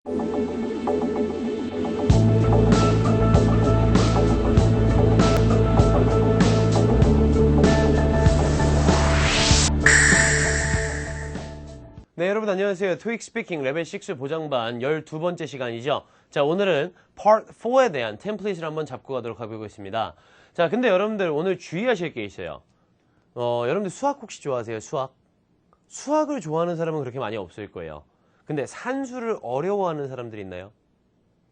네, 여러분 안녕하세요. 토익 스피킹 레벨 6 보장반 12번째 시간이죠. 자, 오늘은 Part 4에 대한 템플릿을 한번 잡고 가도록 하고 있습니다. 자, 근데 여러분들 오늘 주의하실 게 있어요. 여러분들 수학 혹시 좋아하세요? 수학을 좋아하는 사람은 그렇게 많이 없을 거예요. 근데 산수를 어려워하는 사람들이 있나요?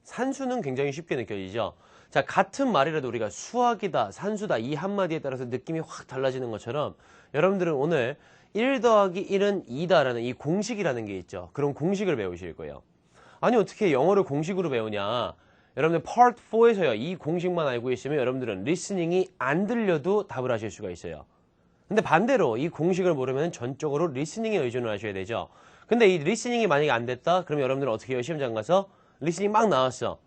산수는 굉장히 쉽게 느껴지죠. 자, 같은 말이라도 우리가 수학이다, 산수다 이 한마디에 따라서 느낌이 확 달라지는 것처럼 여러분들은 오늘 1 더하기 1은 2다라는 이 공식이라는 게 있죠. 그런 공식을 배우실 거예요. 아니 어떻게 영어를 공식으로 배우냐. 여러분들 Part 4에서요. 이 공식만 알고 있으면 여러분들은 리스닝이 안 들려도 답을 하실 수가 있어요. 근데 반대로 이 공식을 모르면 전적으로 리스닝에 의존을 하셔야 되죠. 근데 이 리스닝이 만약에 안 됐다? 그러면 여러분들은 어떻게 해요? 시험장 가서 리스닝 막 나왔어.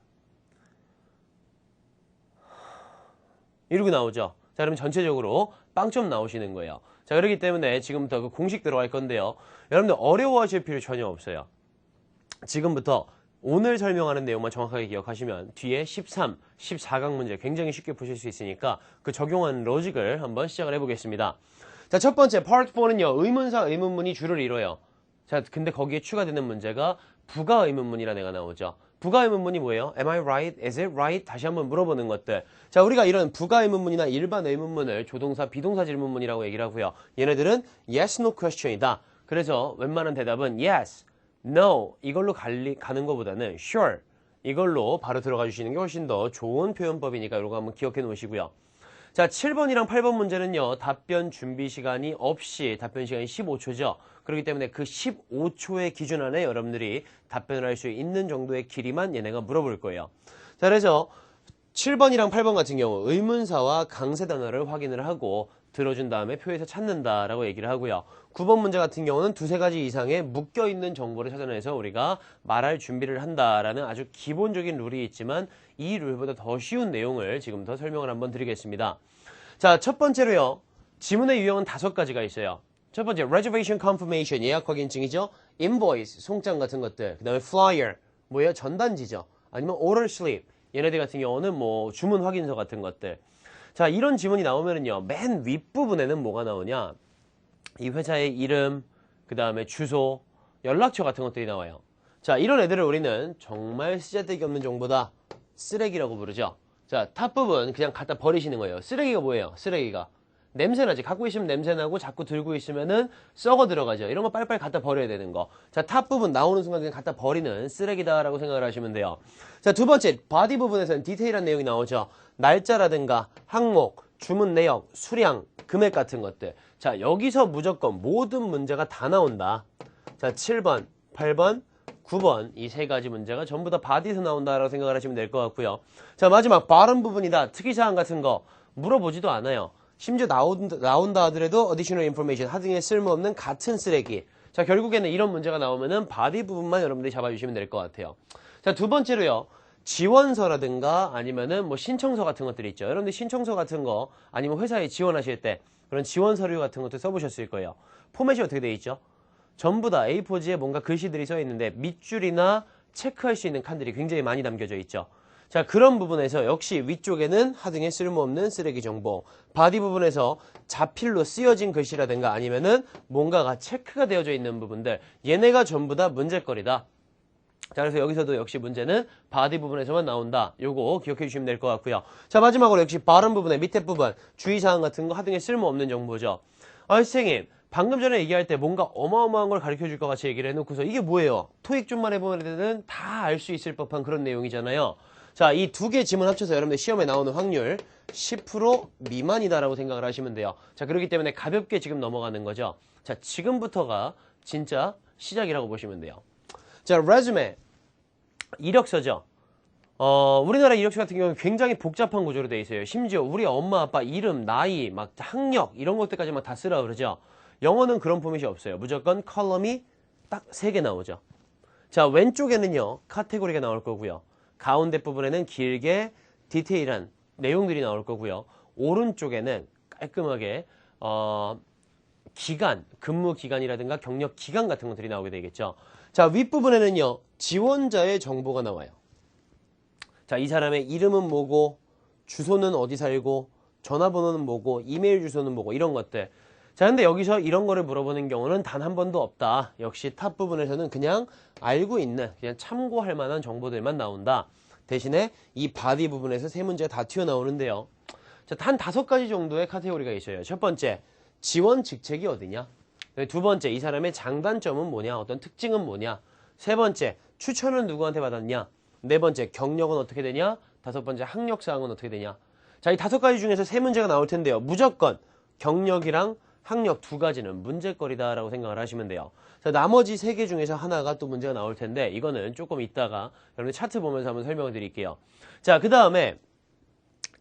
이러고 나오죠. 자, 그러면 전체적으로 빵점 나오시는 거예요. 자, 그렇기 때문에 지금부터 그 공식 들어갈 건데요. 여러분들 어려워하실 필요 전혀 없어요. 지금부터 오늘 설명하는 내용만 정확하게 기억하시면 뒤에 13, 14강 문제 굉장히 쉽게 푸실 수 있으니까 그 적용한 로직을 한번 시작을 해보겠습니다. 자, 첫 번째 Part 4는요. 의문사, 의문문이 주를 이뤄요. 자, 근데 거기에 추가되는 문제가 부가 의문문이라는 애가 나오죠. 부가 의문문이 뭐예요? Am I right? Is it right? 다시 한번 물어보는 것들. 자, 우리가 이런 부가 의문문이나 일반 의문문을 조동사, 비동사 질문문이라고 얘기를 하고요. 얘네들은 yes, no question이다. 그래서 웬만한 대답은 yes, no 이걸로 가는 것보다는 sure 이걸로 바로 들어가 주시는 게 훨씬 더 좋은 표현법이니까 이거 한번 기억해 놓으시고요. 자, 7번이랑 8번 문제는요. 답변 준비 시간이 없이 답변 시간이 15초죠. 그렇기 때문에 그 15초의 기준 안에 여러분들이 답변을 할 수 있는 정도의 길이만 얘네가 물어볼 거예요. 자, 그래서 7번이랑 8번 같은 경우 의문사와 강세 단어를 확인을 하고 들어준 다음에 표에서 찾는다라고 얘기를 하고요. 9번 문제 같은 경우는 두세 가지 이상의 묶여있는 정보를 찾아내서 우리가 말할 준비를 한다라는 아주 기본적인 룰이 있지만 이 룰보다 더 쉬운 내용을 지금부터 설명을 한번 드리겠습니다. 자, 첫 번째로요. 지문의 유형은 5가지가 있어요. 첫 번째, reservation confirmation, 예약 확인증이죠. invoice, 송장 같은 것들. 그 다음에 flyer, 뭐예요? 전단지죠. 아니면 order slip, 얘네들 같은 경우는 뭐 주문 확인서 같은 것들. 자, 이런 지문이 나오면은요, 맨 윗부분에는 뭐가 나오냐? 이 회사의 이름, 그 다음에 주소, 연락처 같은 것들이 나와요. 자, 이런 애들을 우리는 정말 쓰잘데기 없는 정보다 쓰레기라고 부르죠. 자, 탑 부분 그냥 갖다 버리시는 거예요. 쓰레기가 뭐예요? 쓰레기가. 냄새나지. 갖고 있으면 냄새나고 자꾸 들고 있으면은 썩어 들어가죠. 이런 거 빨리빨리 갖다 버려야 되는 거. 자, 탑 부분 나오는 순간 그냥 갖다 버리는 쓰레기다라고 생각을 하시면 돼요. 자, 두 번째, 바디 부분에서는 디테일한 내용이 나오죠. 날짜라든가 항목, 주문 내역, 수량, 금액 같은 것들. 자, 여기서 무조건 모든 문제가 다 나온다. 자, 7번, 8번, 9번 이 세 가지 문제가 전부 다 바디에서 나온다라고 생각을 하시면 될 것 같고요. 자, 마지막 발음 부분이다. 특이사항 같은 거 물어보지도 않아요. 심지어 나온다 하더라도 additional information, 하등에 쓸모없는 같은 쓰레기. 자, 결국에는 이런 문제가 나오면은 바디 부분만 여러분들이 잡아주시면 될 것 같아요. 자, 두 번째로요. 지원서라든가 아니면은 뭐 신청서 같은 것들이 있죠. 여러분들 신청서 같은 거 아니면 회사에 지원하실 때 그런 지원 서류 같은 것도 써보셨을 거예요. 포맷이 어떻게 되어 있죠? 전부 다 A4지에 뭔가 글씨들이 써 있는데 밑줄이나 체크할 수 있는 칸들이 굉장히 많이 담겨져 있죠. 자, 그런 부분에서 역시 위쪽에는 하등에 쓸모없는 쓰레기 정보, 바디 부분에서 자필로 쓰여진 글씨라든가 아니면은 뭔가가 체크가 되어져 있는 부분들, 얘네가 전부 다 문제거리다. 자, 그래서 여기서도 역시 문제는 바디 부분에서만 나온다. 요거 기억해 주시면 될 것 같고요. 자, 마지막으로 역시 발음 부분의 밑에 부분, 주의사항 같은 거 하등에 쓸모없는 정보죠. 아, 선생님, 방금 전에 얘기할 때 뭔가 어마어마한 걸 가르쳐 줄 것 같이 얘기를 해놓고서 이게 뭐예요? 토익 좀만 해보면은 다 알 수 있을 법한 그런 내용이잖아요. 자, 이 두 개 지문 합쳐서 여러분들 시험에 나오는 확률 10% 미만이다라고 생각을 하시면 돼요. 자, 그렇기 때문에 가볍게 지금 넘어가는 거죠. 자, 지금부터가 진짜 시작이라고 보시면 돼요. 자, resume, 이력서죠. 우리나라 이력서 같은 경우는 굉장히 복잡한 구조로 되어 있어요. 심지어 우리 엄마, 아빠 이름, 나이, 막 학력 이런 것들까지 막 다 쓰라 그러죠. 영어는 그런 포맷이 없어요. 무조건 컬럼이 딱 3개 나오죠. 자, 왼쪽에는요, 카테고리가 나올 거고요. 가운데 부분에는 길게 디테일한 내용들이 나올 거고요. 오른쪽에는 깔끔하게 기간, 근무 기간이라든가 경력 기간 같은 것들이 나오게 되겠죠. 자, 윗부분에는요, 지원자의 정보가 나와요. 자, 이 사람의 이름은 뭐고, 주소는 어디 살고, 전화번호는 뭐고, 이메일 주소는 뭐고, 이런 것들. 자, 근데 여기서 이런 거를 물어보는 경우는 단 한 번도 없다. 역시 탑 부분에서는 그냥 알고 있는, 그냥 참고할 만한 정보들만 나온다. 대신에 이 바디 부분에서 세 문제가 다 튀어나오는데요. 자, 한 5가지 정도의 카테고리가 있어요. 첫 번째, 지원 직책이 어디냐? 두 번째, 이 사람의 장단점은 뭐냐? 어떤 특징은 뭐냐? 세 번째, 추천은 누구한테 받았냐? 네 번째, 경력은 어떻게 되냐? 다섯 번째, 학력사항은 어떻게 되냐? 자, 이 5가지 중에서 세 문제가 나올 텐데요. 무조건 경력이랑 학력 2가지는 문제거리다라고 생각을 하시면 돼요. 자, 나머지 3개 중에서 하나가 또 문제가 나올 텐데 이거는 조금 이따가 여러분 차트 보면서 한번 설명을 드릴게요. 자, 그 다음에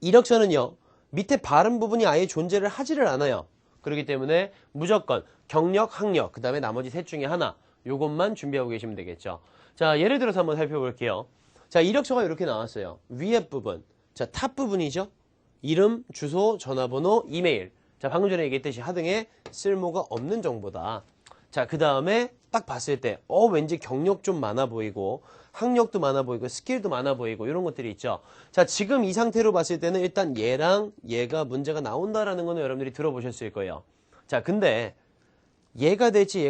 이력서는요. 밑에 발음 부분이 아예 존재를 하지를 않아요. 그렇기 때문에 무조건 경력, 학력, 그 다음에 나머지 셋 중에 하나 요것만 준비하고 계시면 되겠죠. 자, 예를 들어서 한번 살펴볼게요. 자, 이력서가 이렇게 나왔어요. 위에 부분, 자, 탑 부분이죠. 이름, 주소, 전화번호, 이메일. 자, 방금 전에 얘기했듯이 하등에 쓸모가 없는 정보다. 자, 그 다음에 딱 봤을 때 왠지 경력 좀 많아 보이고 학력도 많아 보이고 스킬도 많아 보이고 이런 것들이 있죠. 자, 지금 이 상태로 봤을 때는 일단 얘랑 얘가 문제가 나온다라는 거는 여러분들이 들어보셨을 거예요. 자, 근데 얘가 될지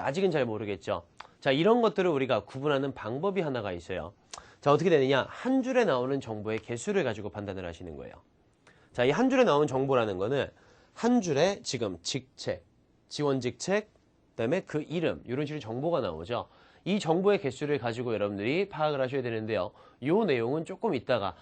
아직은 잘 모르겠죠. 자, 이런 것들을 우리가 구분하는 방법이 하나가 있어요. 자, 어떻게 되느냐? 한 줄에 나오는 정보의 개수를 가지고 판단을 하시는 거예요. 자, 이 한 줄에 나오는 정보라는 거는 한 줄에 지금 직책, 지원 직책, 그다음에 그 이름, 이런 식으로 정보가 나오죠. 이 정보의 개수를 가지고 여러분들이 파악을 하셔야 되는데요. 이 내용은 조금 이따가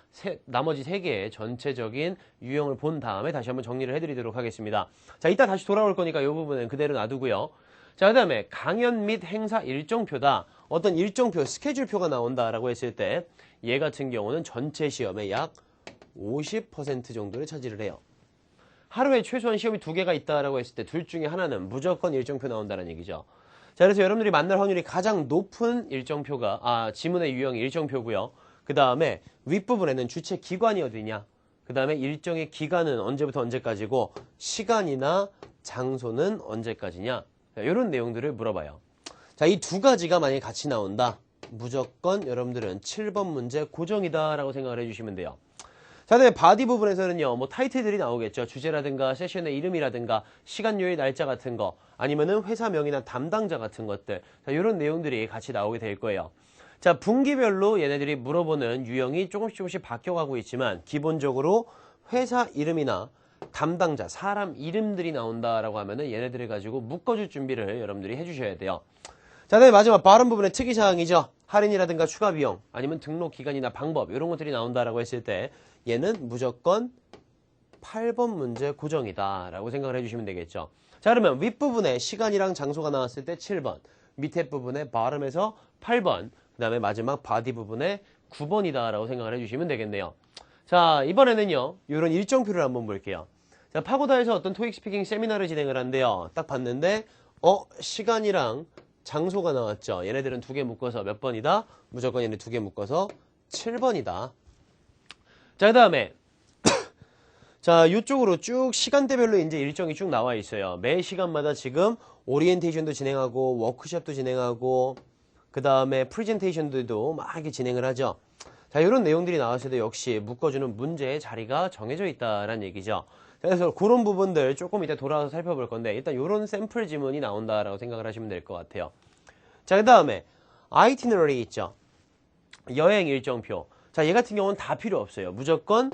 나머지 3개의 전체적인 유형을 본 다음에 다시 한번 정리를 해드리도록 하겠습니다. 자, 이따 다시 돌아올 거니까 이 부분은 그대로 놔두고요. 자, 그 다음에 강연 및 행사 일정표다. 어떤 일정표, 스케줄표가 나온다라고 했을 때 얘 같은 경우는 전체 시험의 약 50% 정도를 차지를 해요. 하루에 최소한 시험이 2개가 있다라고 했을 때 둘 중에 하나는 무조건 일정표 나온다는 얘기죠. 자, 그래서 여러분들이 만날 확률이 가장 높은 일정표가 지문의 유형이 일정표고요. 그 다음에 윗부분에는 주체 기관이 어디냐, 그 다음에 일정의 기간은 언제부터 언제까지고 시간이나 장소는 언제까지냐, 이런 내용들을 물어봐요. 자, 이 2가지가 만약에 같이 나온다, 무조건 여러분들은 7번 문제 고정이다 라고 생각을 해주시면 돼요. 자, 그다음에 바디 부분에서는요, 뭐 타이틀들이 나오겠죠. 주제라든가 세션의 이름이라든가 시간, 요일, 날짜 같은 거, 아니면은 회사명이나 담당자 같은 것들. 자, 이런 내용들이 같이 나오게 될 거예요. 자, 분기별로 얘네들이 물어보는 유형이 조금씩 바뀌어가고 있지만 기본적으로 회사 이름이나 담당자, 사람 이름들이 나온다라고 하면은 얘네들을 가지고 묶어줄 준비를 여러분들이 해주셔야 돼요. 자, 그다음에 마지막 발음 부분의 특이사항이죠. 할인이라든가 추가 비용, 아니면 등록 기간이나 방법, 이런 것들이 나온다라고 했을 때 얘는 무조건 8번 문제 고정이다 라고 생각을 해주시면 되겠죠. 자, 그러면 윗부분에 시간이랑 장소가 나왔을 때 7번, 밑에 부분에 발음에서 8번, 그 다음에 마지막 바디 부분에 9번이다 라고 생각을 해주시면 되겠네요. 자, 이번에는요, 이런 일정표를 한번 볼게요. 자, 파고다에서 어떤 토익 스피킹 세미나를 진행을 한대요. 딱 봤는데 시간이랑 장소가 나왔죠. 얘네들은 2개 묶어서 몇 번이다? 무조건 얘네 2개 묶어서 7번이다. 자, 그 다음에 자, 이쪽으로 쭉 시간대별로 이제 일정이 쭉 나와 있어요. 매 시간마다 지금 오리엔테이션도 진행하고 워크숍도 진행하고 그 다음에 프레젠테이션들도 막 이렇게 진행을 하죠. 자, 이런 내용들이 나왔을 때 역시 묶어주는 문제의 자리가 정해져 있다라는 얘기죠. 그래서 그런 부분들 조금 이따 돌아와서 살펴볼 건데 일단 이런 샘플 지문이 나온다라고 생각을 하시면 될 것 같아요. 자, 그 다음에 itinerary 있죠. 여행 일정표. 자, 얘 같은 경우는 다 필요 없어요. 무조건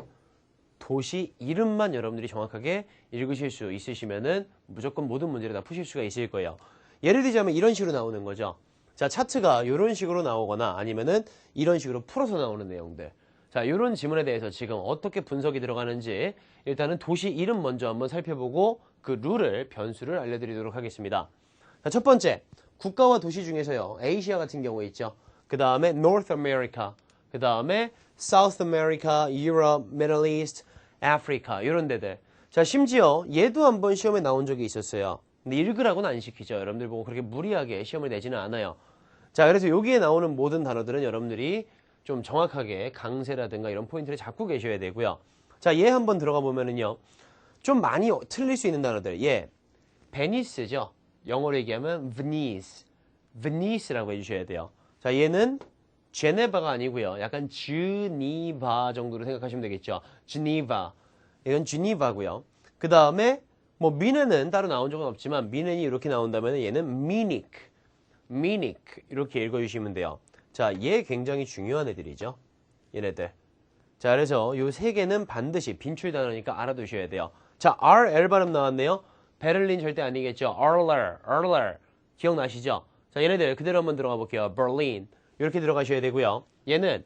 도시 이름만 여러분들이 정확하게 읽으실 수 있으시면은 무조건 모든 문제를 다 푸실 수가 있을 거예요. 예를 들자면 이런 식으로 나오는 거죠. 자, 차트가 이런 식으로 나오거나 아니면은 이런 식으로 풀어서 나오는 내용들. 자, 이런 지문에 대해서 지금 어떻게 분석이 들어가는지 일단은 도시 이름 먼저 한번 살펴보고 그 룰을, 변수를 알려드리도록 하겠습니다. 자, 첫 번째, 국가와 도시 중에서요, 아시아 같은 경우 있죠. 그 다음에 North America, 그 다음에 South America, Europe, Middle East, Africa 이런 데들. 자, 심지어 얘도 한번 시험에 나온 적이 있었어요. 근데 읽으라고는 안 시키죠. 여러분들 보고 그렇게 무리하게 시험을 내지는 않아요. 자, 그래서 여기에 나오는 모든 단어들은 여러분들이 좀 정확하게 강세라든가 이런 포인트를 잡고 계셔야 되고요. 자, 얘 한번 들어가 보면은요, 좀 많이 틀릴 수 있는 단어들. 얘 베니스죠. 영어로 얘기하면 Venice. Venice라고 해주셔야 돼요. 자, 얘는 제네바가 아니고요. 약간 주니바 정도로 생각하시면 되겠죠. 주니바. 이건 주니바고요. 그 다음에 뭐 미넨은 따로 나온 적은 없지만 미넨이 이렇게 나온다면 얘는 미닉. 미닉 이렇게 읽어주시면 돼요. 자, 얘 굉장히 중요한 애들이죠. 얘네들. 자, 그래서 요 세 개는 반드시 빈출 단어니까 알아두셔야 돼요. 자, RL 발음 나왔네요. 베를린 절대 아니겠죠. Erler. 기억나시죠? 자, 얘네들 그대로 한번 들어가 볼게요. Berlin. 이렇게 들어가셔야 되고요. 얘는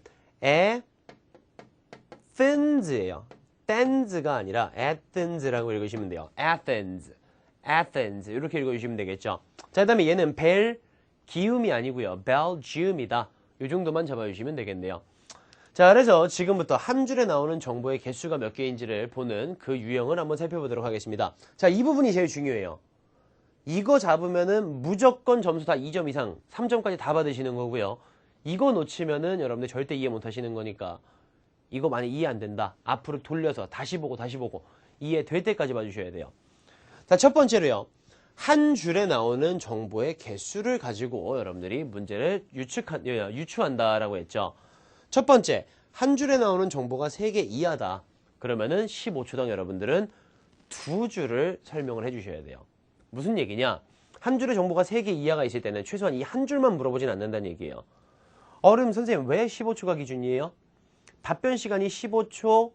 Athens예요. Athens가 아니라 Athens라고 읽으시면 돼요. Athens. 이렇게 읽어주시면 되겠죠. 자, 그 다음에 얘는 벨기움이 아니고요. Belgium이다. 이 정도만 잡아주시면 되겠네요. 자, 그래서 지금부터 한 줄에 나오는 정보의 개수가 몇 개인지를 보는 그 유형을 한번 살펴보도록 하겠습니다. 자, 이 부분이 제일 중요해요. 이거 잡으면은 무조건 점수 다 2점 이상, 3점까지 다 받으시는 거고요. 이거 놓치면은 여러분들 절대 이해 못 하시는 거니까 이거 만약 이해 안 된다. 앞으로 돌려서 다시 보고 이해될 때까지 봐주셔야 돼요. 자, 첫 번째로요. 한 줄에 나오는 정보의 개수를 가지고 여러분들이 문제를 유추한다라고 했죠. 첫 번째, 한 줄에 나오는 정보가 3개 이하다. 그러면은 15초당 여러분들은 2줄을 설명을 해주셔야 돼요. 무슨 얘기냐? 한 줄의 정보가 3개 이하가 있을 때는 최소한 이 한 줄만 물어보진 않는다는 얘기예요. 그럼 선생님 왜 15초가 기준이에요? 답변 시간이 15초,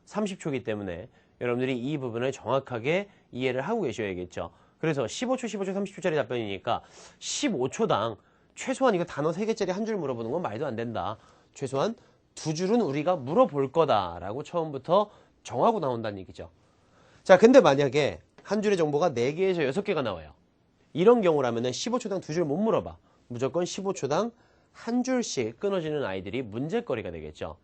30초이기 때문에 여러분들이 이 부분을 정확하게 이해를 하고 계셔야겠죠. 그래서 15초, 30초짜리 답변이니까 15초당 최소한 이거 단어 3개짜리 한 줄 물어보는 건 말도 안 된다. 최소한 2줄은 우리가 물어볼 거다라고 처음부터 정하고 나온다는 얘기죠. 자, 근데 만약에 한 줄의 정보가 4개에서 6개가 나와요. 이런 경우라면 15초당 2줄 못 물어봐. 무조건 15초당 한 줄씩 끊어지는 아이들이 문제거리가 되겠죠.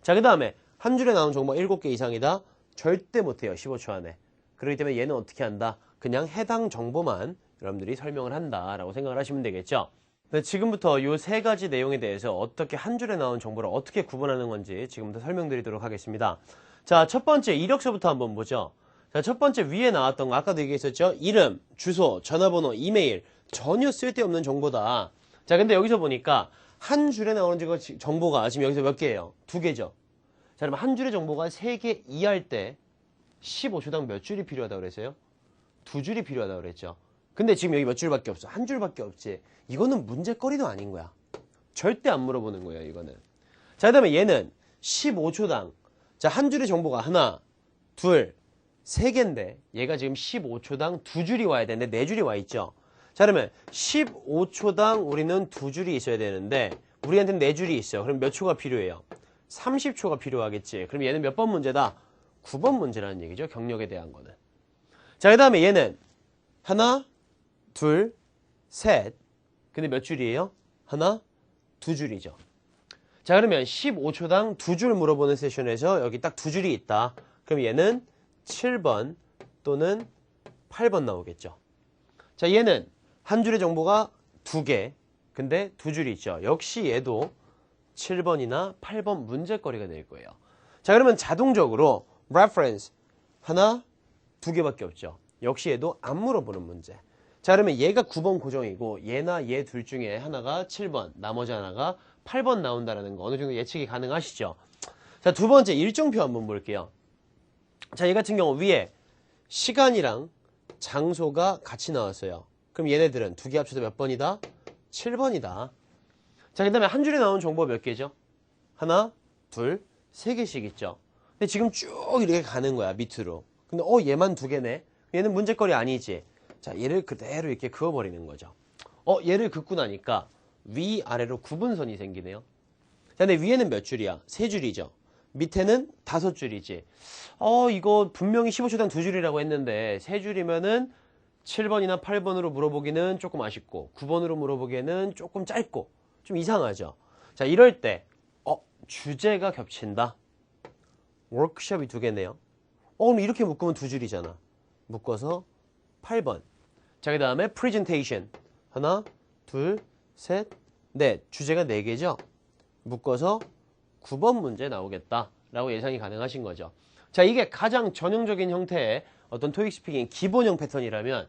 자, 그 다음에 한 줄에 나온 정보가 7개 이상이다. 절대 못해요. 15초 안에. 그렇기 때문에 얘는 어떻게 한다? 그냥 해당 정보만 여러분들이 설명을 한다라고 생각을 하시면 되겠죠. 네, 지금부터 이 3가지 내용에 대해서 어떻게 한 줄에 나온 정보를 어떻게 구분하는 건지 지금부터 설명드리도록 하겠습니다. 자, 첫 번째 이력서부터 한번 보죠. 자, 첫 번째 위에 나왔던 거 아까도 얘기했었죠. 이름, 주소, 전화번호, 이메일 전혀 쓸데없는 정보다. 자, 근데 여기서 보니까 한 줄에 나오는 정보가 지금 여기서 몇 개예요? 2개죠. 자, 그럼 한 줄의 정보가 3개 이하일 때 15초당 몇 줄이 필요하다고 그랬어요? 2줄이 필요하다고 그랬죠. 근데 지금 여기 몇 줄밖에 없어. 한 줄밖에 없지. 이거는 문제거리도 아닌 거야. 절대 안 물어보는 거예요, 이거는. 자, 그 다음에 얘는 15초당. 자, 한 줄의 정보가 하나, 둘, 3개인데 얘가 지금 15초당 2줄이 와야 되는데 4줄이 와 있죠. 자, 그러면 15초당 우리는 2줄이 있어야 되는데 우리한테는 4줄이 있어요. 그럼 몇 초가 필요해요? 30초가 필요하겠지. 그럼 얘는 몇 번 문제다? 9번 문제라는 얘기죠. 경력에 대한 거는. 자, 그 다음에 얘는 하나, 둘, 셋. 근데 몇 줄이에요? 하나, 2줄이죠. 자, 그러면 15초당 2줄 물어보는 세션에서 여기 딱 2줄이 있다. 그럼 얘는 7번 또는 8번 나오겠죠. 자, 얘는 한 줄의 정보가 2개. 근데 2줄이 있죠. 역시 얘도 7번이나 8번 문제거리가 될 거예요. 자, 그러면 자동적으로 reference 하나, 2개밖에 없죠. 역시 얘도 안 물어보는 문제. 자, 그러면 얘가 9번 고정이고 얘나 얘 둘 중에 하나가 7번, 나머지 하나가 8번 나온다는 거 어느 정도 예측이 가능하시죠? 자, 두 번째 일정표 한번 볼게요. 자, 얘 같은 경우 위에 시간이랑 장소가 같이 나왔어요. 그럼 얘네들은 2개 합쳐서 몇 번이다? 7번이다. 자, 그 다음에 한 줄에 나온 정보 몇 개죠? 하나, 둘, 3개씩 있죠. 근데 지금 쭉 이렇게 가는 거야, 밑으로. 근데 얘만 2개네? 얘는 문제거리 아니지. 자, 얘를 그대로 이렇게 그어버리는 거죠. 얘를 긋고 나니까 위아래로 구분선이 생기네요. 자, 근데 위에는 몇 줄이야? 3줄이죠. 밑에는 5줄이지. 이거 분명히 15초당 2줄이라고 했는데 3줄이면은 7번이나 8번으로 물어보기는 조금 아쉽고 9번으로 물어보기에는 조금 짧고 좀 이상하죠. 자, 이럴 때 주제가 겹친다. 워크숍이 2개네요. 그럼 이렇게 묶으면 2줄이잖아. 묶어서 8번. 자, 그 다음에 presentation. 하나, 둘, 셋, 넷. 주제가 4개죠. 묶어서 9번 문제 나오겠다라고 예상이 가능하신 거죠. 자, 이게 가장 전형적인 형태의 어떤 토익 스피킹 기본형 패턴이라면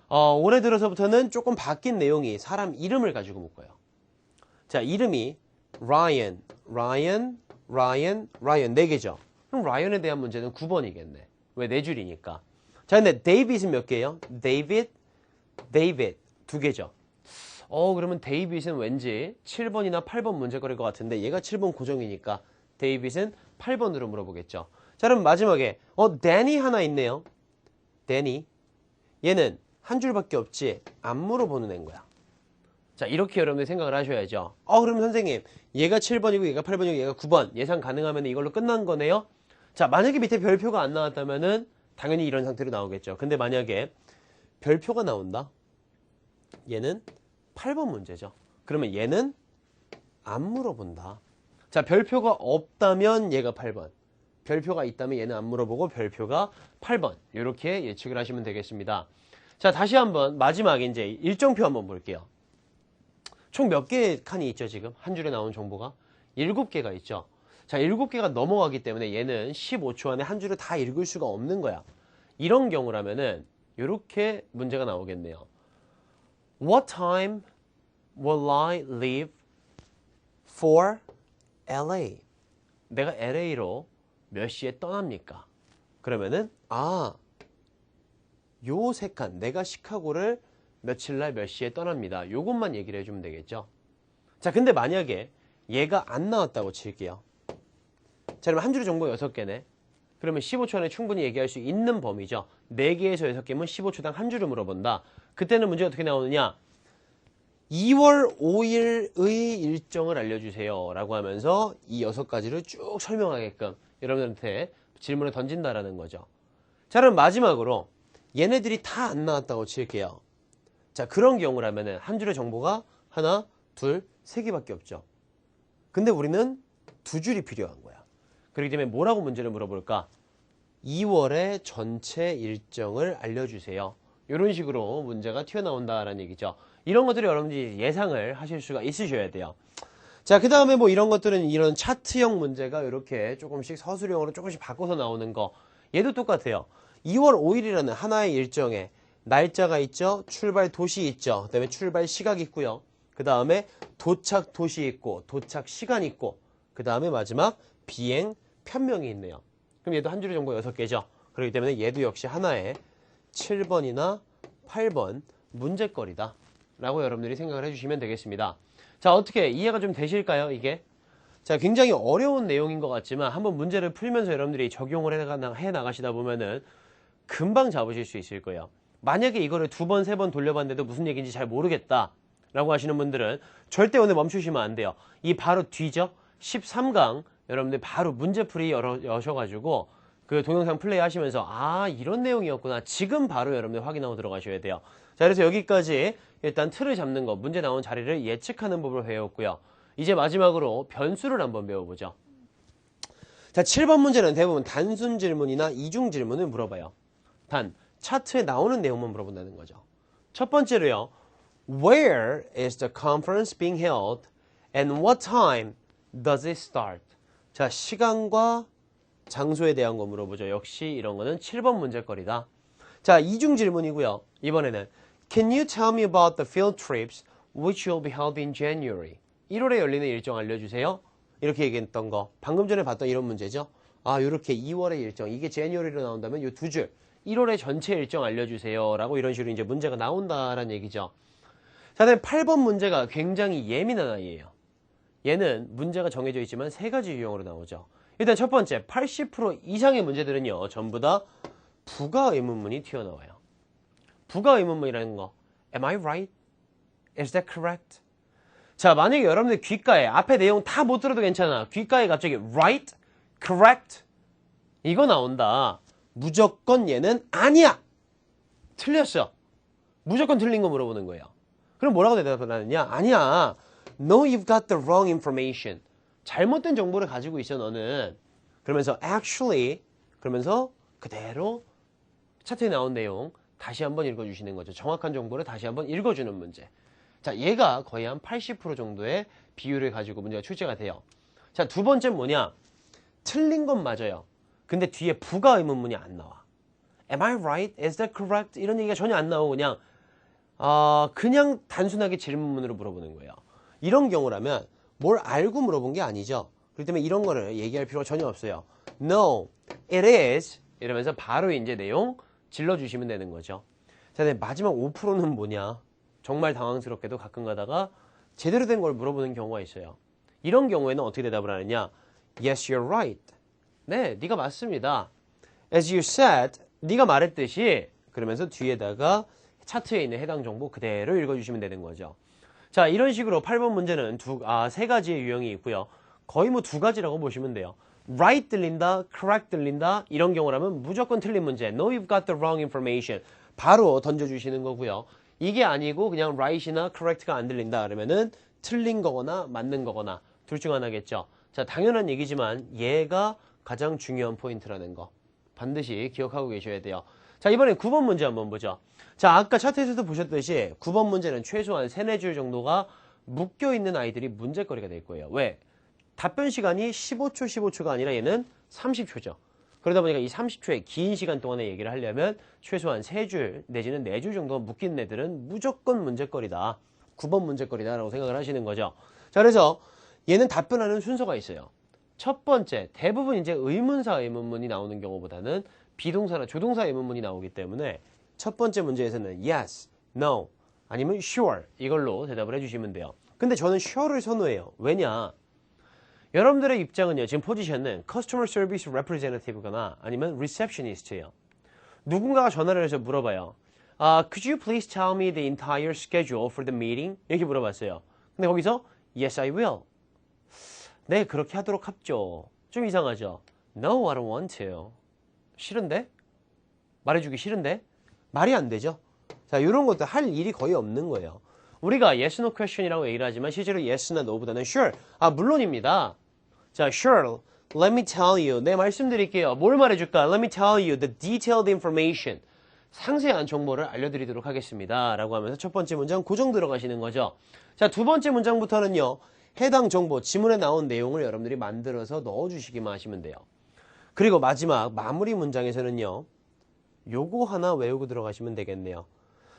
올해 들어서부터는 조금 바뀐 내용이 사람 이름을 가지고 묶어요. 자, 이름이 Ryan, Ryan, Ryan, Ryan 4개죠. 그럼 라이언에 대한 문제는 9번이겠네. 왜? 4줄이니까. 자, 근데 데이빗은 몇 개예요? 데이빗, 데이빗 2개죠. 그러면 데이빗은 왠지 7번이나 8번 문제거리일 것 같은데 얘가 7번 고정이니까 데이빗은 8번으로 물어보겠죠. 자, 그럼 마지막에 데니 하나 있네요. 데니. 얘는 한 줄밖에 없지 안 물어보는 애인 거야. 자, 이렇게 여러분들 생각을 하셔야죠. 그럼 선생님 얘가 7번이고 얘가 8번이고 얘가 9번 예상 가능하면 이걸로 끝난 거네요. 자, 만약에 밑에 별표가 안 나왔다면은 당연히 이런 상태로 나오겠죠. 근데 만약에 별표가 나온다. 얘는 8번 문제죠. 그러면 얘는 안 물어본다. 자, 별표가 없다면 얘가 8번. 별표가 있다면 얘는 안 물어보고 별표가 8번. 이렇게 예측을 하시면 되겠습니다. 자, 다시 한번 마지막에 이제 일정표 한번 볼게요. 총 몇 개의 칸이 있죠, 지금? 한 줄에 나온 정보가? 7개가 있죠. 자, 7개가 넘어가기 때문에 얘는 15초 안에 한 줄을 다 읽을 수가 없는 거야. 이런 경우라면은 이렇게 문제가 나오겠네요. What time will I leave for LA? 내가 LA로 몇 시에 떠납니까? 그러면은 요 세 칸, 내가 시카고를 며칠 날 몇 시에 떠납니다. 요것만 얘기를 해주면 되겠죠. 자, 근데 만약에 얘가 안 나왔다고 칠게요. 자, 그럼 한 줄의 정보 6개네. 그러면 15초 안에 충분히 얘기할 수 있는 범위죠. 4개에서 6개면 15초당 한 줄을 물어본다. 그때는 문제가 어떻게 나오느냐? 2월 5일의 일정을 알려주세요 라고 하면서 이 6가지를 쭉 설명하게끔 여러분들한테 질문을 던진다라는 거죠. 자, 그럼 마지막으로 얘네들이 다 안 나왔다고 칠게요. 자, 그런 경우라면은 한 줄의 정보가 하나, 둘, 3개밖에 없죠. 근데 우리는 2줄이 필요한 거야. 그렇기 때문에 뭐라고 문제를 물어볼까? 2월의 전체 일정을 알려주세요. 이런 식으로 문제가 튀어나온다라는 얘기죠. 이런 것들을 여러분들이 예상을 하실 수가 있으셔야 돼요. 자, 그 다음에 뭐 이런 것들은 이런 차트형 문제가 이렇게 조금씩 서술형으로 조금씩 바꿔서 나오는 거. 얘도 똑같아요. 2월 5일이라는 하나의 일정에 날짜가 있죠. 출발 도시 있죠. 그 다음에 출발 시각 있고요. 그 다음에 도착 도시 있고 도착 시간 있고 그 다음에 마지막 비행 편명이 있네요. 그럼 얘도 한 줄의 정보 6개죠. 그렇기 때문에 얘도 역시 하나의 7번이나 8번 문제거리다 라고 여러분들이 생각을 해주시면 되겠습니다. 자, 어떻게 이해가 좀 되실까요, 이게? 자, 굉장히 어려운 내용인 것 같지만 한번 문제를 풀면서 여러분들이 적용을 해 나가시다 보면은 금방 잡으실 수 있을 거예요. 만약에 이거를 2번, 3번 돌려봤는데도 무슨 얘기인지 잘 모르겠다 라고 하시는 분들은 절대 오늘 멈추시면 안 돼요. 이 바로 뒤죠. 13강 여러분들 바로 문제풀이 여셔가지고 그 동영상 플레이 하시면서 이런 내용이었구나. 지금 바로 여러분들 확인하고 들어가셔야 돼요. 자, 그래서 여기까지 일단 틀을 잡는 거, 문제 나온 자리를 예측하는 법을 배웠고요. 이제 마지막으로 변수를 한번 배워보죠. 자, 7번 문제는 대부분 단순 질문이나 이중 질문을 물어봐요. 단, 차트에 나오는 내용만 물어본다는 거죠. 첫 번째로요. Where is the conference being held and what time does it start? 자, 시간과 장소에 대한 거 물어보죠. 역시 이런 거는 7번 문제거리다. 자, 이중 질문이고요. 이번에는 Can you tell me about the field trips which will be held in January? 1월에 열리는 일정 알려주세요. 이렇게 얘기했던 거. 방금 전에 봤던 이런 문제죠. 이렇게 2월의 일정. 이게 January로 나온다면 이 2줄. 1월의 전체 일정 알려주세요. 라고 이런 식으로 이제 문제가 나온다라는 얘기죠. 자, 다음에 8번 문제가 굉장히 예민한 아이예요. 얘는 문제가 정해져 있지만 3가지 유형으로 나오죠. 일단 첫 번째, 80% 이상의 문제들은요. 전부 다 부가 의문문이 튀어나와요. 부가 의문문이라는 거. Am I right? Is that correct? 자, 만약에 여러분들 귓가에 앞에 내용 다 못 들어도 괜찮아. 귓가에 갑자기 right? correct? 이거 나온다. 무조건 얘는 아니야. 틀렸어. 무조건 틀린 거 물어보는 거예요. 그럼 뭐라고 대답을 하느냐? 아니야. No, you've got the wrong information. 잘못된 정보를 가지고 있어, 너는. 그러면서 actually, 그러면서 그대로 차트에 나온 내용 다시 한번 읽어주시는 거죠. 정확한 정보를 다시 한번 읽어주는 문제. 자, 얘가 거의 한 80% 정도의 비율을 가지고 문제가 출제가 돼요. 자, 두 번째는 뭐냐? 틀린 건 맞아요. 근데 뒤에 부가 의문문이 안 나와. Am I right? Is that correct? 이런 얘기가 전혀 안 나오고 그냥 그냥 단순하게 질문문으로 물어보는 거예요. 이런 경우라면 뭘 알고 물어본 게 아니죠. 그렇기 때문에 이런 거를 얘기할 필요가 전혀 없어요. No, it is 이러면서 바로 이제 내용 질러주시면 되는 거죠. 자, 근데 마지막 5%는 뭐냐? 정말 당황스럽게도 가끔 가다가 제대로 된 걸 물어보는 경우가 있어요. 이런 경우에는 어떻게 대답을 하느냐? Yes, you're right. 네, 네가 맞습니다. As you said, 네가 말했듯이 그러면서 뒤에다가 차트에 있는 해당 정보 그대로 읽어주시면 되는 거죠. 자, 이런 식으로 8번 문제는 세 가지의 유형이 있고요. 거의 뭐 두 가지라고 보시면 돼요. Right 들린다, correct 들린다 이런 경우라면 무조건 틀린 문제. No, you've got the wrong information. 바로 던져주시는 거고요. 이게 아니고 그냥 right이나 correct가 안 들린다 그러면은 틀린 거거나 맞는 거거나 둘 중 하나겠죠. 자, 당연한 얘기지만 얘가 가장 중요한 포인트라는 거 반드시 기억하고 계셔야 돼요. 자, 이번엔 9번 문제 한번 보죠. 자, 아까 차트에서도 보셨듯이 9번 문제는 최소한 3, 4줄 정도가 묶여있는 아이들이 문제거리가 될 거예요. 왜? 답변 시간이 15초, 15초가 아니라 얘는 30초죠. 그러다 보니까 이 30초의 긴 시간 동안에 얘기를 하려면 최소한 3줄 내지는 4줄 정도가 묶인 애들은 무조건 문제거리다. 9번 문제거리다 라고 생각을 하시는 거죠. 자, 그래서 얘는 답변하는 순서가 있어요. 첫 번째, 대부분 이제 의문사 의문문이 나오는 경우보다는 비동사나 조동사 의문문이 나오기 때문에 첫 번째 문제에서는 yes, no, 아니면 sure 이걸로 대답을 해주시면 돼요. 근데 저는 sure를 선호해요. 왜냐? 여러분들의 입장은요. 지금 포지션은 Customer Service Representative거나 아니면 Receptionist예요. 누군가가 전화를 해서 물어봐요. Could you please tell me the entire schedule for the meeting? 이렇게 물어봤어요. 근데 거기서 Yes, I will. 네, 그렇게 하도록 합죠. 좀 이상하죠? No, I don't want to. 싫은데? 말해주기 싫은데? 말이 안 되죠? 자, 이런 것도 할 일이 거의 없는 거예요. 우리가 yes, no question이라고 얘기를 하지만 실제로 yes나 no보다는 sure. 물론입니다. 자, sure. Let me tell you. 네, 말씀드릴게요. 뭘 말해줄까? Let me tell you the detailed information. 상세한 정보를 알려드리도록 하겠습니다. 라고 하면서 첫 번째 문장 고정 들어가시는 거죠. 자, 두 번째 문장부터는요. 해당 정보, 지문에 나온 내용을 여러분들이 만들어서 넣어주시기만 하시면 돼요. 그리고 마지막 마무리 문장에서는요. 요거 하나 외우고 들어가시면 되겠네요.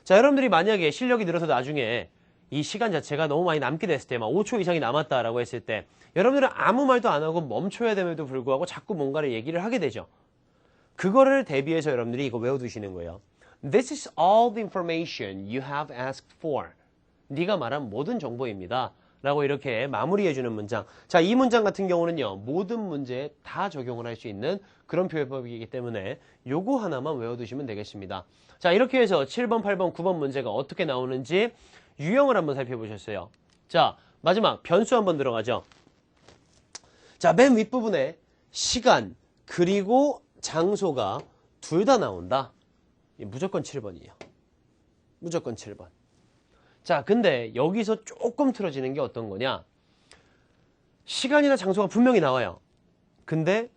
자, 여러분들이 만약에 실력이 늘어서 나중에 이 시간 자체가 너무 많이 남게 됐을 때, 막 5초 이상이 남았다라고 했을 때, 여러분들은 아무 말도 안 하고 멈춰야 됨에도 불구하고 자꾸 뭔가를 얘기를 하게 되죠. 그거를 대비해서 여러분들이 이거 외워두시는 거예요. This is all the information you have asked for. 네가 말한 모든 정보입니다. 라고 이렇게 마무리해주는 문장. 자, 이 문장 같은 경우는요. 모든 문제에 다 적용을 할 수 있는 그런 표현법이기 때문에 요거 하나만 외워두시면 되겠습니다. 자, 이렇게 해서 7번, 8번, 9번 문제가 어떻게 나오는지 유형을 한번 살펴보셨어요. 자, 마지막 변수 한번 들어가죠. 자, 맨 윗부분에 시간 그리고 장소가 둘 다 나온다. 무조건 7번이에요. 무조건 7번. 자, 근데 여기서 조금 틀어지는 게 어떤 거냐? 시간이나 장소가 분명히 나와요. 근데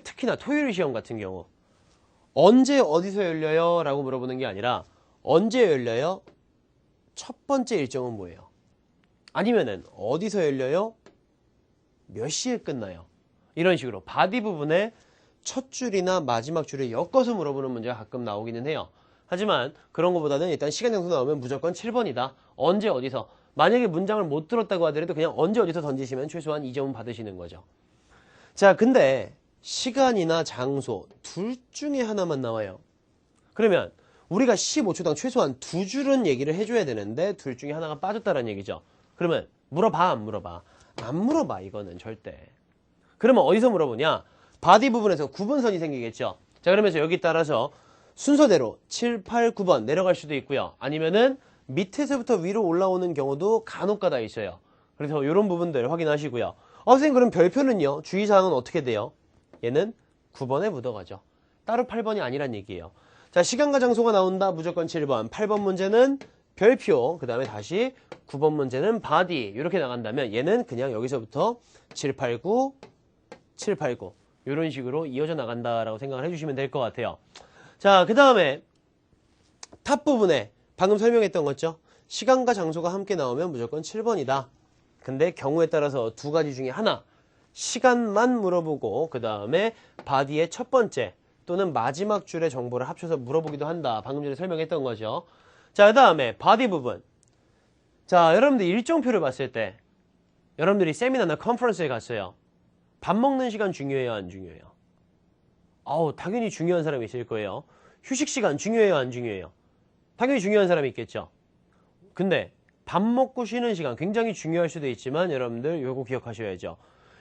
특히나 토요일 시험 같은 경우 언제 어디서 열려요? 라고 물어보는 게 아니라 언제 열려요? 첫 번째 일정은 뭐예요? 아니면은 어디서 열려요? 몇 시에 끝나요? 이런 식으로 바디 부분에 첫 줄이나 마지막 줄을 엮어서 물어보는 문제가 가끔 나오기는 해요. 하지만 그런 것보다는 일단 시간 장소 나오면 무조건 7번이다. 언제 어디서. 만약에 문장을 못 들었다고 하더라도 그냥 언제 어디서 던지시면 최소한 2점은 받으시는 거죠. 자, 근데 시간이나 장소 둘 중에 하나만 나와요. 그러면 우리가 15초당 최소한 두 줄은 얘기를 해줘야 되는데 둘 중에 하나가 빠졌다는 얘기죠. 그러면 물어봐 안 물어봐? 안 물어봐 이거는 절대. 그러면 어디서 물어보냐? 바디 부분에서 구분선이 생기겠죠. 자, 그러면서 여기 따라서 순서대로 7, 8, 9번 내려갈 수도 있고요. 아니면은 밑에서부터 위로 올라오는 경우도 간혹가다 있어요. 그래서 이런 부분들 확인하시고요. 선생님 그럼 별표는요? 주의사항은 어떻게 돼요? 얘는 9번에 묻어가죠. 따로 8번이 아니란 얘기예요. 자, 시간과 장소가 나온다. 무조건 7번. 8번 문제는 별표. 그 다음에 다시 9번 문제는 바디. 이렇게 나간다면 얘는 그냥 여기서부터 7, 8, 9, 7, 8, 9 이런 식으로 이어져 나간다라고 생각을 해주시면 될 것 같아요. 자, 그 다음에 탑 부분에 방금 설명했던 거죠. 시간과 장소가 함께 나오면 무조건 7번이다. 근데 경우에 따라서 두 가지 중에 하나 시간만 물어보고 그 다음에 바디의 첫 번째 또는 마지막 줄의 정보를 합쳐서 물어보기도 한다. 방금 전에 설명했던 거죠. 자, 그 다음에 body 부분. 자, 여러분들 일정표를 봤을 때 여러분들이 세미나나 컨퍼런스에 갔어요. 밥 먹는 시간 중요해요, 안 중요해요? 당연히 중요한 사람이 있을 거예요. 휴식 시간 중요해요, 안 중요해요? 당연히 중요한 사람이 있겠죠. 근데 밥 먹고 쉬는 시간 굉장히 중요할 수도 있지만 여러분들 요거 기억하셔야죠.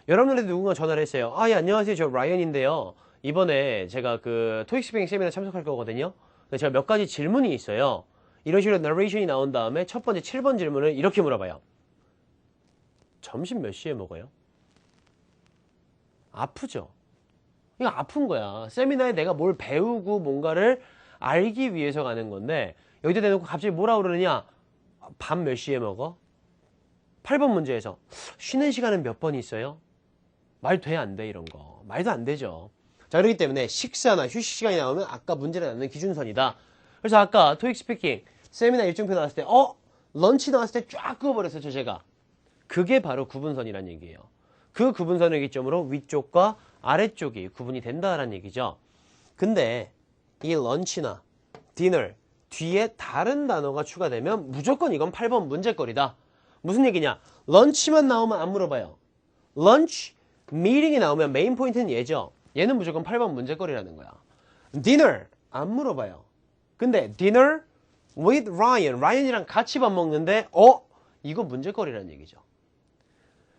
여러분들한테 누군가 전화를 했어요. 예, 안녕하세요. 저 라이언인데요. 이번에 제가 그 토익 스피킹 세미나 참석할 거거든요. 제가 몇 가지 질문이 있어요. 이런 식으로 나레이션이 나온 다음에 첫 번째 7번 질문을 이렇게 물어봐요. 점심 몇 시에 먹어요? 아프죠? 이거 아픈 거야. 세미나에 내가 뭘 배우고 뭔가를 알기 위해서 가는 건데 여기다 대놓고 갑자기 뭐라 그러느냐? 밥 몇 시에 먹어? 8번 문제에서 쉬는 시간은 몇 번 있어요? 말 돼, 안 돼? 이런 거. 말도 안 되죠. 자, 그렇기 때문에 식사나 휴식 시간이 나오면 아까 문제를 낳는 기준선이다. 그래서 아까 토익 스피킹 세미나 일정표 나왔을 때 런치 나왔을 때 쫙 그어버렸었죠, 제가. 그게 바로 구분선이란 얘기예요. 그 구분선을 기점으로 위쪽과 아래쪽이 구분이 된다라는 얘기죠. 근데 이 런치나 디너 뒤에 다른 단어가 추가되면 무조건 이건 8번 문제거리다. 무슨 얘기냐? 런치만 나오면 안 물어봐요. 런치, 미팅이 나오면 메인 포인트는 얘죠. 얘는 무조건 8번 문제거리라는 거야. 디너 안 물어봐요. 근데 디너 with Ryan, 라이언이랑 같이 밥 먹는데 이거 문제거리라는 얘기죠.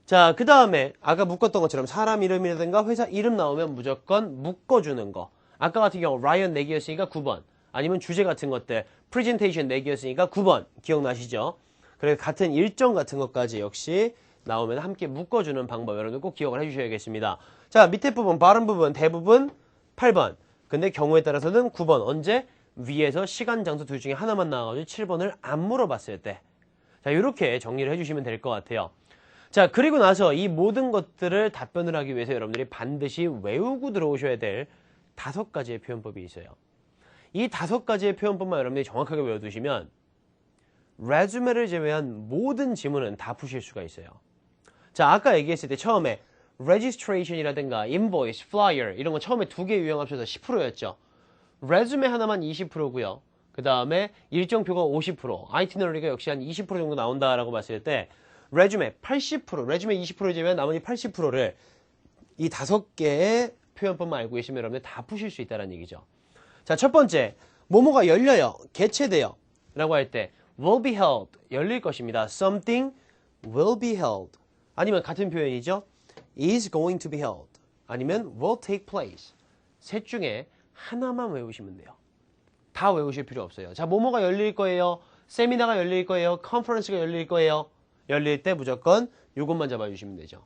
자, 그 다음에 아까 묶었던 것처럼 사람 이름이라든가 회사 이름 나오면 무조건 묶어주는 거. 아까 같은 경우 라이언 4개였으니까 9번. 아니면 주제 같은 것들 프레젠테이션 4개였으니까 9번. 기억나시죠? 그래서 같은 일정 같은 것까지 역시 나오면 함께 묶어주는 방법 여러분들 꼭 기억을 해주셔야겠습니다. 자, 밑에 부분, 바른 부분, 대부분 8번. 근데 경우에 따라서는 9번. 언제? 위에서 시간, 장소 둘 중에 하나만 나와가지고 7번을 안 물어봤을 때. 자, 이렇게 정리를 해주시면 될 것 같아요. 자, 그리고 나서 이 모든 것들을 답변을 하기 위해서 여러분들이 반드시 외우고 들어오셔야 될 5가지의 표현법이 있어요. 이 5가지의 표현법만 여러분들이 정확하게 외워두시면 레주메를 제외한 모든 지문은 다 푸실 수가 있어요. 자, 아까 얘기했을 때 처음에 registration이라든가 invoice, flyer 이런 거 처음에 2개 유형 합쳐서 10%였죠. 레주메 하나만 20%고요. 그 다음에 일정표가 50%, 아이티너리가 역시 한 20% 정도 나온다라고 봤을 때 레주메 80%, 레주메 20% 제외한 나머지 80%를 이 5개의 표현법만 알고 계시면 여러분들 다 푸실 수 있다는 얘기죠. 자, 첫 번째, 뭐뭐가 열려요, 개최돼요 라고 할 때 will be held, 열릴 것입니다. something will be held. 아니면 같은 표현이죠. is going to be held. 아니면 will take place. 셋 중에 하나만 외우시면 돼요. 다 외우실 필요 없어요. 자, 뭐뭐가 열릴 거예요. 세미나가 열릴 거예요. 컨퍼런스가 열릴 거예요. 열릴 때 무조건 이것만 잡아주시면 되죠.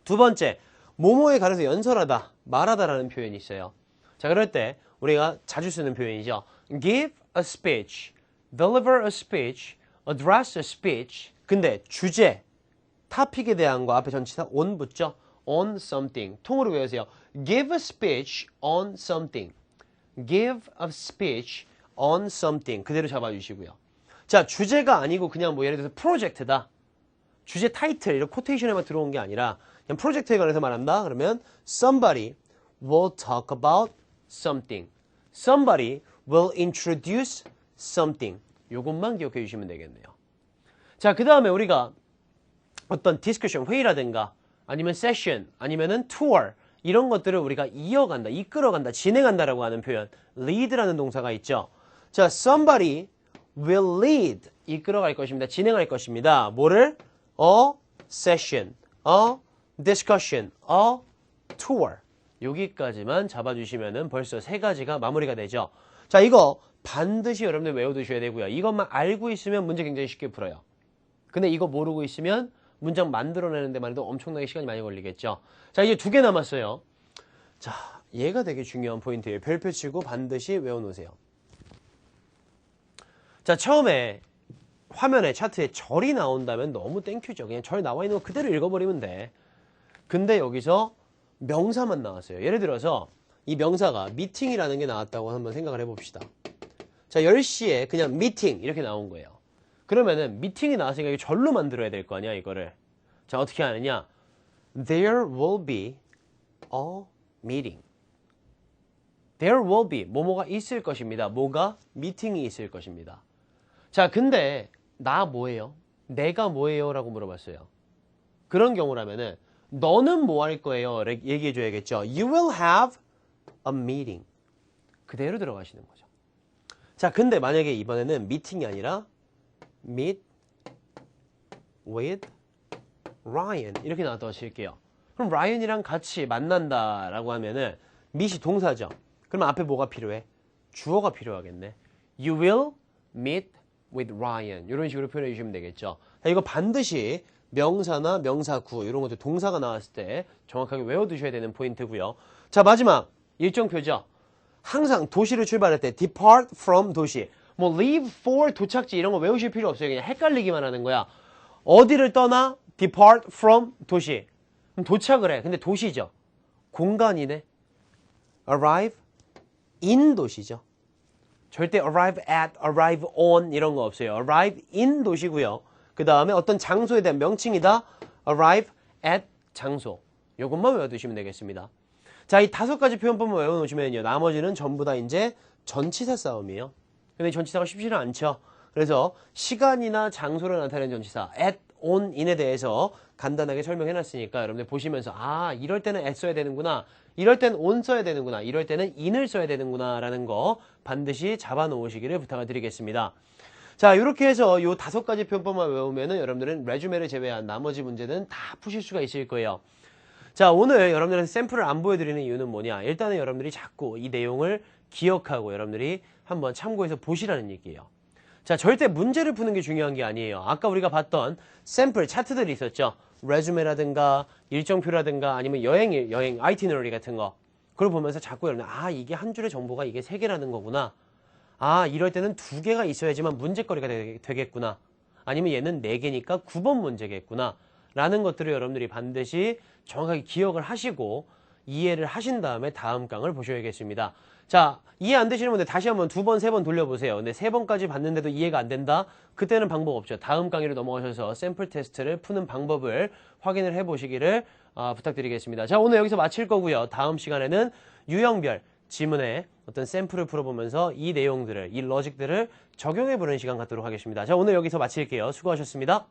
두 번째, 뭐뭐에 관해서 연설하다, 말하다라는 표현이 있어요. 자, 그럴 때 우리가 자주 쓰는 표현이죠. give a speech, deliver a speech, address a speech. 근데 주제, 토픽에 대한 거 앞에 전치사 on 붙죠? on something. 통으로 외우세요. give a speech on something. give a speech on something. 그대로 잡아주시고요. 자, 주제가 아니고 그냥 뭐 예를 들어서 프로젝트다. 주제 타이틀, 이런 코테이션에만 들어온 게 아니라 그냥 프로젝트에 관해서 말한다. 그러면 somebody will talk about something. somebody will introduce something. 요것만 기억해 주시면 되겠네요. 자, 그 다음에 우리가 어떤 디스커션, 회의라든가 아니면 세션, 아니면은 투어 이런 것들을 우리가 이어간다, 이끌어간다, 진행한다라고 하는 표현 lead라는 동사가 있죠. 자, somebody will lead, 이끌어갈 것입니다. 진행할 것입니다. 뭐를? A session, a discussion, a tour. 여기까지만 잡아주시면은 벌써 3가지가 마무리가 되죠. 자, 이거 반드시 여러분들 외워두셔야 되고요. 이것만 알고 있으면 문제 굉장히 쉽게 풀어요. 근데 이거 모르고 있으면 문장 만들어내는 데만 해도 엄청나게 시간이 많이 걸리겠죠. 자, 이제 2개 남았어요. 자, 얘가 되게 중요한 포인트예요. 별표 치고 반드시 외워놓으세요. 자, 처음에 화면에 차트에 절이 나온다면 너무 땡큐죠. 그냥 절 나와 있는 거 그대로 읽어버리면 돼. 근데 여기서 명사만 나왔어요. 예를 들어서 이 명사가 미팅이라는 게 나왔다고 한번 생각을 해봅시다. 자, 10시에 그냥 미팅 이렇게 나온 거예요. 그러면은 미팅이 나왔으니까 이거 절로 만들어야 될 거 아니야, 이거를. 자, 어떻게 하느냐? There will be a meeting. There will be 뭐뭐가 있을 것입니다. 뭐가? 미팅이 있을 것입니다. 자, 근데 나 뭐예요? 내가 뭐예요? 라고 물어봤어요. 그런 경우라면은 너는 뭐 할 거예요? 얘기해 줘야겠죠. You will have a meeting. 그대로 들어가시는 거죠. 자, 근데 만약에 이번에는 미팅이 아니라 meet with Ryan 이렇게 나왔다고 하실게요. 그럼 라이언이랑 같이 만난다라고 하면은 meet이 동사죠. 그럼 앞에 뭐가 필요해? 주어가 필요하겠네. You will meet with Ryan 이런 식으로 표현해 주시면 되겠죠. 자, 이거 반드시 명사나 명사구 이런 것들 동사가 나왔을 때 정확하게 외워두셔야 되는 포인트고요. 자, 마지막 일정표죠. 항상 도시를 출발할 때 depart from 도시, 뭐 leave for 도착지 이런 거 외우실 필요 없어요. 그냥 헷갈리기만 하는 거야. 어디를 떠나? depart from 도시. 그럼 도착을 해. 근데 도시죠. 공간이네. arrive in 도시죠. 절대 arrive at, arrive on 이런 거 없어요. arrive in 도시고요. 그 다음에 어떤 장소에 대한 명칭이다. arrive at 장소. 요것만 외워두시면 되겠습니다. 자, 이 5가지 표현법만 외워놓으시면요. 나머지는 전부 다 이제 전치사 싸움이에요. 근데 전치사가 쉽지는 않죠. 그래서 시간이나 장소를 나타내는 전치사 at, on, in에 대해서 간단하게 설명해놨으니까 여러분들 보시면서 아, 이럴 때는 at 써야 되는구나. 이럴 때는 on 써야 되는구나. 이럴 때는 in을 써야 되는구나 라는 거 반드시 잡아놓으시기를 부탁을 드리겠습니다. 자, 이렇게 해서 요 5가지 표현법만 외우면은 여러분들은 레주메를 제외한 나머지 문제는 다 푸실 수가 있을 거예요. 자, 오늘 여러분들한테 샘플을 안 보여드리는 이유는 뭐냐? 일단은 여러분들이 자꾸 이 내용을 기억하고 여러분들이 한번 참고해서 보시라는 얘기예요. 자, 절대 문제를 푸는 게 중요한 게 아니에요. 아까 우리가 봤던 샘플 차트들이 있었죠. 레주메라든가 일정표라든가 아니면 여행 아이티너리 같은 거. 그걸 보면서 자꾸 여러분 아, 이게 한 줄의 정보가 이게 3개라는 거구나. 아, 이럴 때는 2개가 있어야지만 문제거리가 되겠구나. 아니면 얘는 4개니까 9번 문제겠구나. 라는 것들을 여러분들이 반드시 정확하게 기억을 하시고 이해를 하신 다음에 다음 강을 보셔야겠습니다. 자, 이해 안 되시는 분들 다시 한번 2번, 3번 돌려보세요. 근데 3번까지 봤는데도 이해가 안 된다? 그때는 방법 없죠. 다음 강의로 넘어가셔서 샘플 테스트를 푸는 방법을 확인을 해보시기를 부탁드리겠습니다. 자, 오늘 여기서 마칠 거고요. 다음 시간에는 유형별 지문에 어떤 샘플을 풀어보면서 이 내용들을, 이 로직들을 적용해보는 시간 갖도록 하겠습니다. 자, 오늘 여기서 마칠게요. 수고하셨습니다.